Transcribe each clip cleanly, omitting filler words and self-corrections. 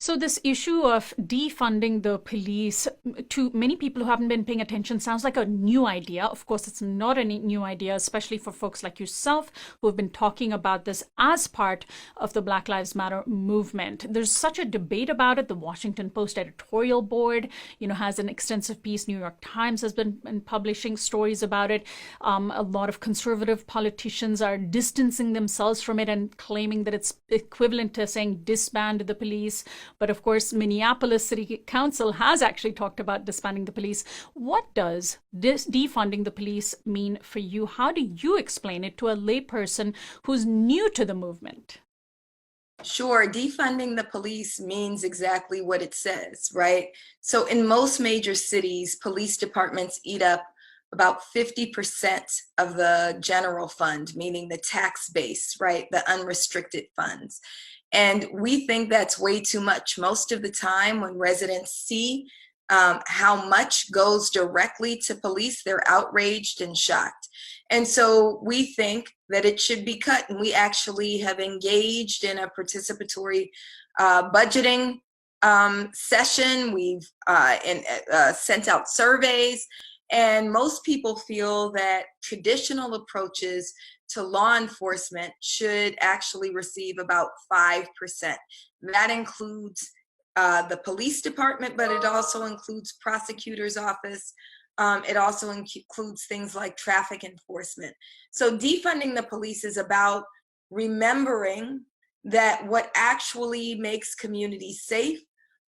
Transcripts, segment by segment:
So this issue of defunding the police, to many people who haven't been paying attention, sounds like a new idea. Of course, it's not a new idea, especially for folks like yourself who have been talking about this as part of the Black Lives Matter movement. There's such a debate about it. The Washington Post editorial board, has an extensive piece. New York Times has been publishing stories about it. A lot of conservative politicians are distancing themselves from it and claiming that it's equivalent to saying disband the police. But of course, Minneapolis City Council has actually talked about disbanding the police. What does this defunding the police mean for you? How do you explain it to a layperson who's new to the movement? Sure, defunding the police means exactly what it says, right? So in most major cities, police departments eat up about 50% of the general fund, meaning the tax base, right? The unrestricted funds. And we think that's way too much. Most of the time when residents see how much goes directly to police, they're outraged and shocked. And so we think that it should be cut. And we actually have engaged in a participatory budgeting session. We've sent out surveys. And most people feel that traditional approaches to law enforcement should actually receive about 5%. That includes the police department, but it also includes prosecutor's office. It also includes things like traffic enforcement. So defunding the police is about remembering that what actually makes communities safe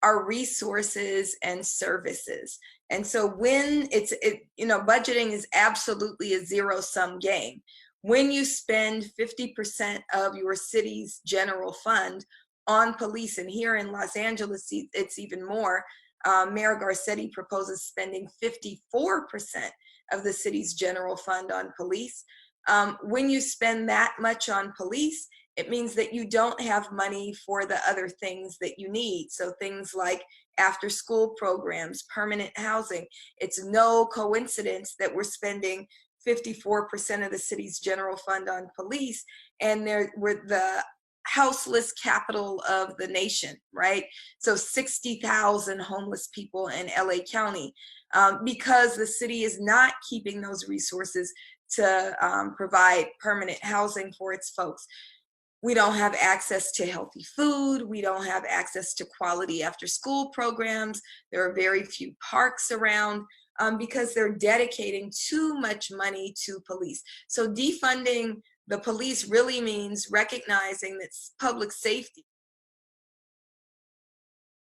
are resources and services. And so when budgeting is absolutely a zero-sum game. When you spend 50% of your city's general fund on police, and here in Los Angeles, it's even more. Mayor Garcetti proposes spending 54% of the city's general fund on police. When you spend that much on police, it means that you don't have money for the other things that you need. So things like after school programs, permanent housing. It's no coincidence that we're spending 54% of the city's general fund on police, and we're the houseless capital of the nation, right? So 60,000 homeless people in LA County, because the city is not keeping those resources to provide permanent housing for its folks. We don't have access to healthy food. We don't have access to quality after school programs. There are very few parks around because they're dedicating too much money to police. So defunding the police really means recognizing that public safety